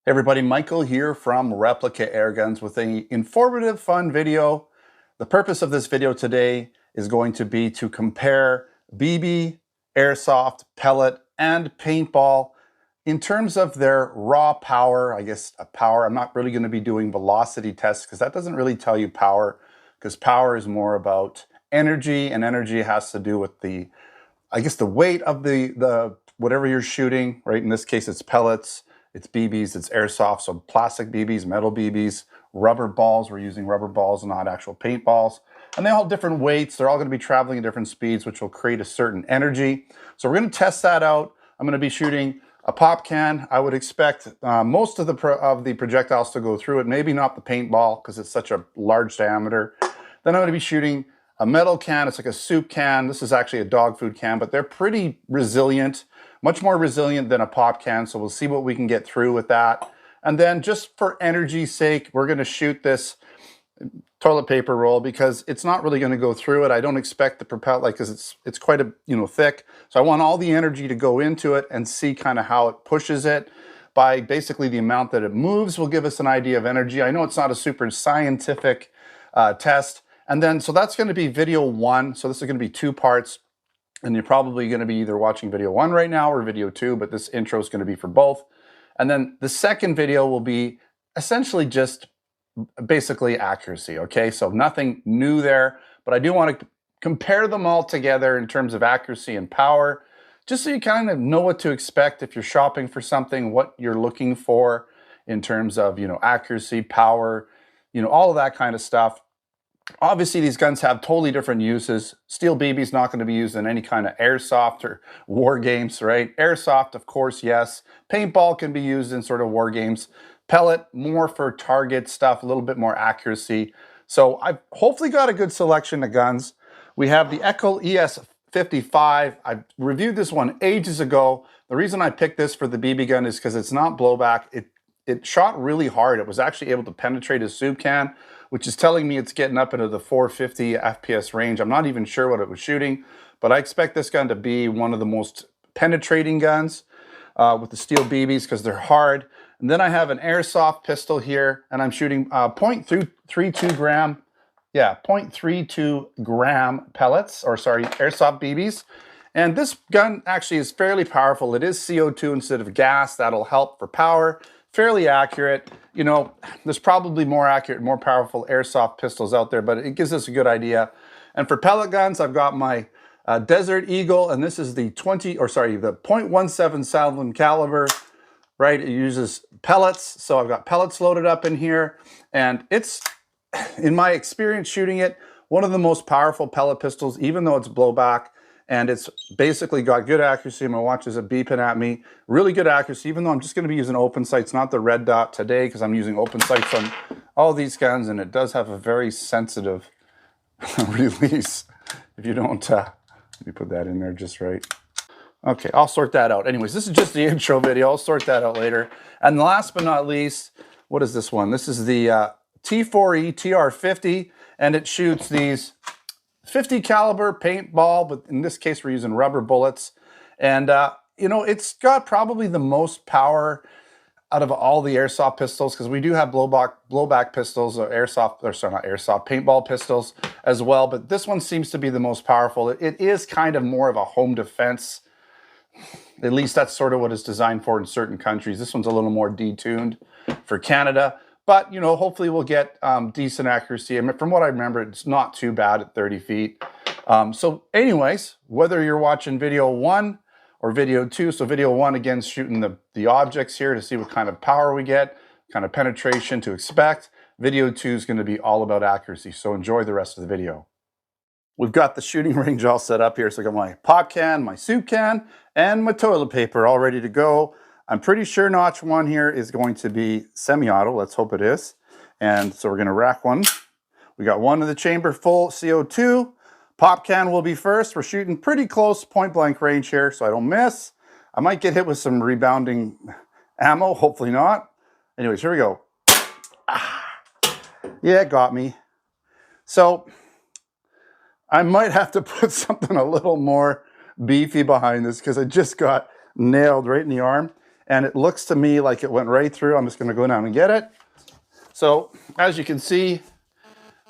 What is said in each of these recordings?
Hey everybody, Michael here from Replica Airguns with an informative, fun video. The purpose of this video today is going to be to compare BB, airsoft, pellet, and paintball in terms of their raw power, power. I'm not really going to be doing velocity tests because that doesn't really tell you power, because power is more about energy, and energy has to do with the weight of the whatever you're shooting, right? In this case, it's pellets, it's BBs, it's airsoft, so plastic BBs, metal BBs, rubber balls. We're using rubber balls, not actual paintballs. And they all have different weights. They're all going to be traveling at different speeds, which will create a certain energy. So we're going to test that out. I'm going to be shooting a pop can. I would expect most of the projectiles to go through it, maybe not the paintball because it's such a large diameter. Then I'm going to be shooting a metal can. It's like a soup can. This is actually a dog food can, but they're pretty resilient, much more resilient than a pop can. So we'll see what we can get through with that. And then just for energy's sake, we're going to shoot this toilet paper roll because it's not really going to go through it. I don't expect the propel, because it's quite a, thick. So I want all the energy to go into it and see kind of how it pushes it. By basically the amount that it moves will give us an idea of energy. I know it's not a super scientific test. And then, so that's going to be video one. So this is going to be two parts. And you're probably going to be either watching video one right now or video two, but this intro is going to be for both. And then the second video will be essentially just basically accuracy, okay? So nothing new there, but I do want to compare them all together in terms of accuracy and power, just so you kind of know what to expect if you're shopping for something, what you're looking for in terms of, accuracy, power, all of that kind of stuff. Obviously, these guns have totally different uses. Steel BB is not going to be used in any kind of airsoft or war games, right? Airsoft, of course, yes. Paintball can be used in sort of war games. Pellet, more for target stuff, a little bit more accuracy. So I've hopefully got a good selection of guns. We have the EKOL ES 55. I reviewed this one ages ago. The reason I picked this for the BB gun is because it's not blowback. It shot really hard. It was actually able to penetrate a soup can, which is telling me it's getting up into the 450 FPS range. I'm not even sure what it was shooting, but I expect this gun to be one of the most penetrating guns with the steel BBs because they're hard. And then I have an airsoft pistol here, and I'm shooting 0.32 gram, 0.32 gram pellets, airsoft BBs. And this gun actually is fairly powerful. It is CO2 instead of gas. That'll help for power. Fairly accurate. There's probably more accurate, more powerful airsoft pistols out there, but it gives us a good idea. And for pellet guns, I've got my Desert Eagle, and this is the 0.17 Southland caliber, right? It uses pellets, so I've got pellets loaded up in here, and it's, in my experience shooting it, one of the most powerful pellet pistols, even though it's blowback. And it's basically got good accuracy. My watch is beeping at me. Really good accuracy, even though I'm just going to be using open sights, not the red dot today, because I'm using open sights on all these guns, and it does have a very sensitive release. If you don't, let me put that in there just right. Okay, I'll sort that out. Anyways, this is just the intro video. I'll sort that out later. And last but not least, what is this one? This is the T4E TR50, and it shoots these 50 caliber paintball, but in this case we're using rubber bullets. And it's got probably the most power out of all the airsoft pistols, because we do have blowback pistols, or paintball pistols as well, but this one seems to be the most powerful. It is kind of more of a home defense. At least that's sort of what it's designed for in certain countries. This one's a little more detuned for Canada. But, hopefully we'll get decent accuracy. I mean, from what I remember, it's not too bad at 30 feet. So anyways, whether you're watching video one or video two, so video one, again, shooting the objects here to see what kind of power we get, kind of penetration to expect. Video two is going to be all about accuracy. So enjoy the rest of the video. We've got the shooting range all set up here. So I got my pop can, my soup can, and my toilet paper all ready to go. I'm pretty sure notch one here is going to be semi-auto. Let's hope it is. And so we're going to rack one. We got one in the chamber full CO2. Pop can will be first. We're shooting pretty close point blank range here, so I don't miss. I might get hit with some rebounding ammo. Hopefully not. Anyways, here we go. Yeah, it got me. So I might have to put something a little more beefy behind this because I just got nailed right in the arm. and it looks to me like it went right through. I'm just going to go down and get it. So as you can see,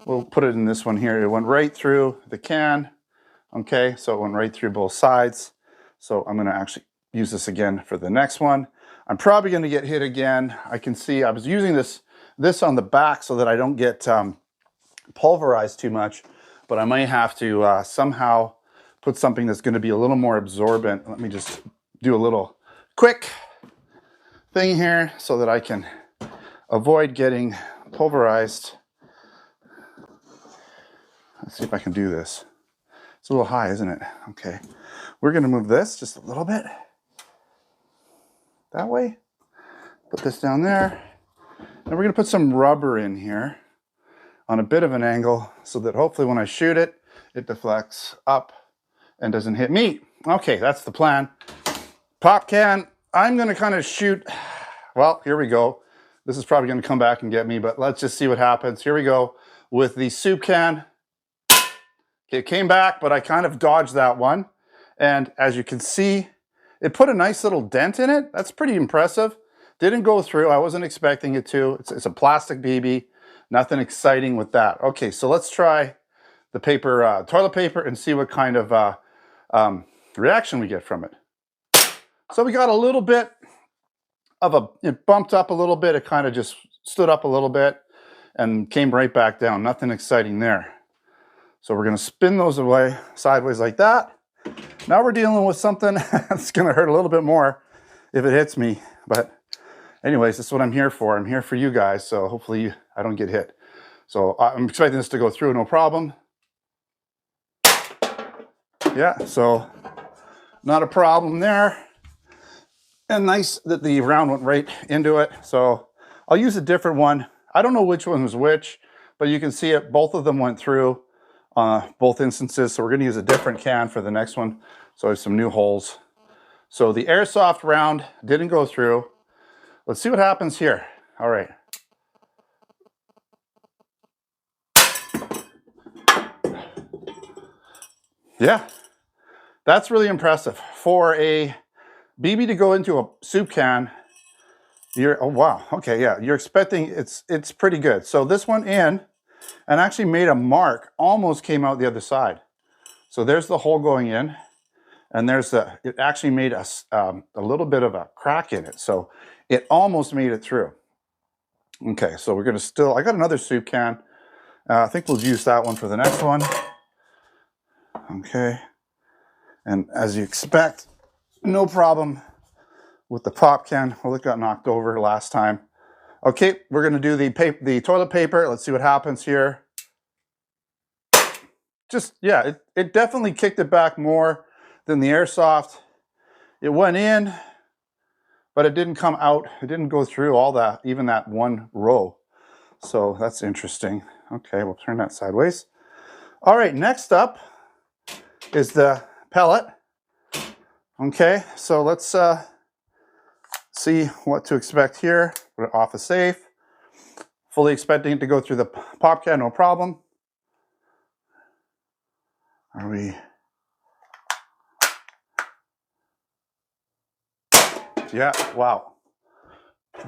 we'll put it in this one here. It went right through the can. Okay, so it went right through both sides. So I'm going to actually use this again for the next one. I'm probably going to get hit again. I can see I was using this on the back so that I don't get pulverized too much, but I might have to somehow put something that's going to be a little more absorbent. Let me just do a little quick thing here so that I can avoid getting pulverized. Let's see if I can do this. It's a little high, isn't it? Okay. We're going to move this just a little bit. That way. Put this down there. And we're going to put some rubber in here on a bit of an angle so that hopefully when I shoot it, it deflects up and doesn't hit me. Okay, that's the plan. Pop can. I'm going to kind of shoot. Well, here we go. This is probably going to come back and get me, but let's just see what happens. Here we go with the soup can. It came back, but I kind of dodged that one. And as you can see, it put a nice little dent in it. That's pretty impressive. Didn't go through. I wasn't expecting it to. It's a plastic BB. Nothing exciting with that. Okay, so let's try the paper, toilet paper, and see what kind of reaction we get from it. So we got a little bit of it bumped up a little bit. It kind of just stood up a little bit and came right back down. Nothing exciting there. So we're going to spin those away sideways like that. Now we're dealing with something that's going to hurt a little bit more if it hits me. But anyways, that's what I'm here for. I'm here for you guys. So hopefully I don't get hit. So I'm expecting this to go through, no problem. Yeah, so not a problem there. And nice that the round went right into it. So I'll use a different one. I don't know which one was which, but you can see it. Both of them went through. Both instances, so we're going to use a different can for the next one. So I have some new holes. So the airsoft round didn't go through. Let's see what happens here. All right. Yeah, that's really impressive. For a BB to go into a soup can, oh wow, okay, yeah, you're expecting it's pretty good. So this went in and actually made a mark, almost came out the other side. So there's the hole going in, and it actually made a little bit of a crack in it. So it almost made it through. Okay, so we're gonna I got another soup can. I think we'll use that one for the next one. Okay, and as you expect, no problem with the pop can. Well, it got knocked over last time. Okay, we're gonna do the toilet paper. Let's see what happens here. Just, yeah, it definitely kicked it back more than the airsoft. It went in, but it didn't come out. It didn't go through all that, even that one row. So that's interesting. Okay, we'll turn that sideways. All right, next up is the pellet. Okay, so let's see what to expect here. Put it off a safe. Fully expecting it to go through the pop can, no problem. Are we? Yeah, wow.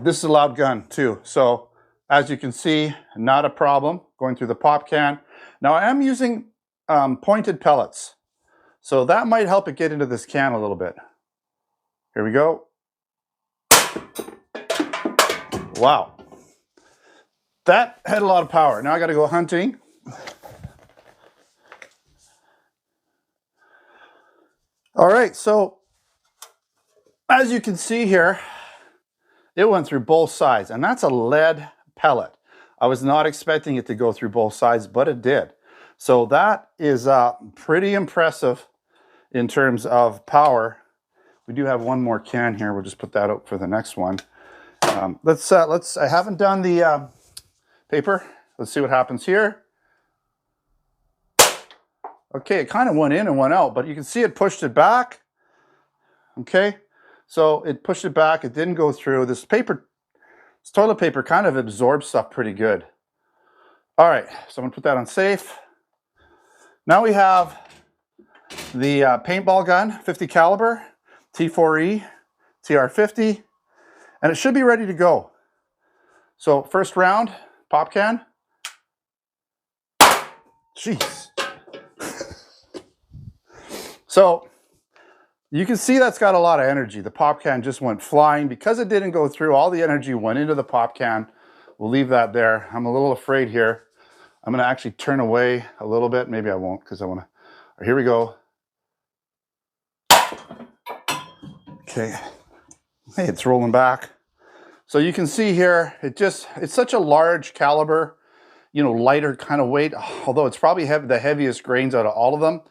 This is a loud gun too. So as you can see, not a problem going through the pop can. Now I am using pointed pellets. So that might help it get into this can a little bit. Here we go. Wow. That had a lot of power. Now I got to go hunting. All right, so as you can see here, it went through both sides, and that's a lead pellet. I was not expecting it to go through both sides, but it did. So that is pretty impressive in terms of power. We do have one more can here. We'll just put that up for the next one. I haven't done the paper. Let's see what happens here. Okay, it kind of went in and went out, but you can see it pushed it back. Okay, so it pushed it back. It didn't go through. This toilet paper kind of absorbs stuff pretty good. All right, so I'm gonna put that on safe. Now we have the paintball gun, 50 caliber, T4E TR50 and it should be ready to go. So first round, pop can. Jeez. So you can see that's got a lot of energy. The pop can just went flying. Because it didn't go through, all the energy went into the pop can. We'll leave that there. I'm a little afraid here. I'm gonna actually turn away a little bit. Maybe I won't, because I wanna, here we go. Okay, hey, it's rolling back. So you can see here, it's such a large caliber, you know, lighter kind of weight, although it's probably the heaviest grains out of all of them.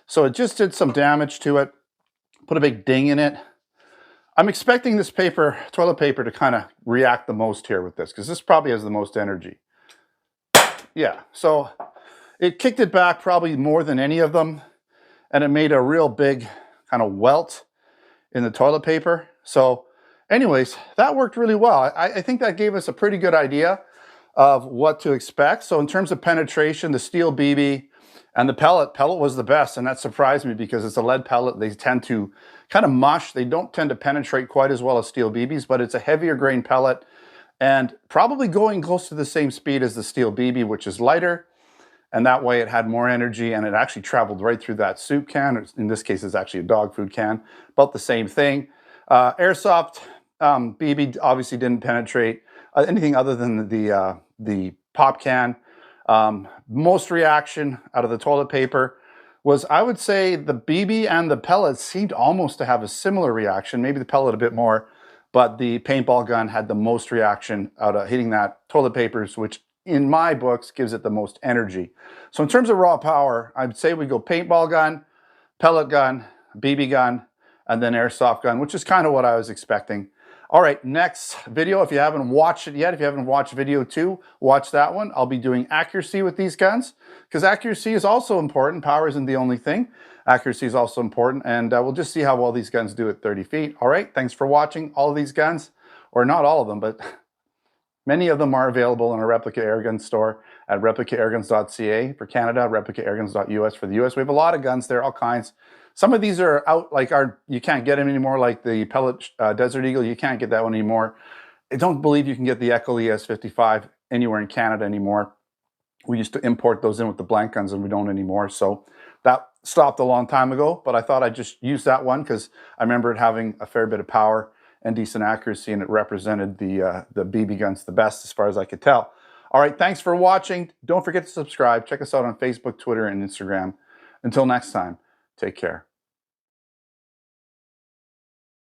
So it just did some damage to it, put a big ding in it. I'm expecting this paper, toilet paper, to kind of react the most here with this, because this probably has the most energy. Yeah, so it kicked it back probably more than any of them, and it made a real big kind of welt in the toilet paper. So anyways, that worked really well. I think that gave us a pretty good idea of what to expect. So in terms of penetration, the steel BB and the pellet was the best, and that surprised me because it's a lead pellet. They tend to kind of mush. They don't tend to penetrate quite as well as steel BBs, but it's a heavier grain pellet and probably going close to the same speed as the steel BB, which is lighter. And that way it had more energy, and it actually traveled right through that soup can. In this case, it's actually a dog food can, about the same thing. Airsoft BB obviously didn't penetrate anything other than the pop can. Most reaction out of the toilet paper was, I would say, the BB and the pellet seemed almost to have a similar reaction, maybe the pellet a bit more, but the paintball gun had the most reaction out of hitting that toilet papers, which in my books gives it the most energy. So in terms of raw power, I'd say we go paintball gun, pellet gun, BB gun, and then airsoft gun, which is kind of what I was expecting. All right, next video, if you haven't watched it yet, if you haven't watched video 2, watch that one. I'll be doing accuracy with these guns, because accuracy is also important. Power isn't the only thing. Accuracy is also important, and we'll just see how well these guns do at 30 feet. All right, thanks for watching. All of these guns, or not all of them, but many of them are available in our Replica Airgun store at replicairguns.ca for Canada, replicairguns.us for the US. We have a lot of guns there, all kinds. Some of these are out, like you can't get them anymore, like the pellet Desert Eagle. You can't get that one anymore. I don't believe you can get the EKOL ES 55 anywhere in Canada anymore. We used to import those in with the blank guns, and we don't anymore. So that stopped a long time ago, but I thought I'd just use that one because I remember it having a fair bit of power and decent accuracy, and it represented the BB guns the best as far as I could tell. All right, thanks for watching. Don't forget to subscribe. Check us out on Facebook, Twitter, and Instagram. Until next time, take care.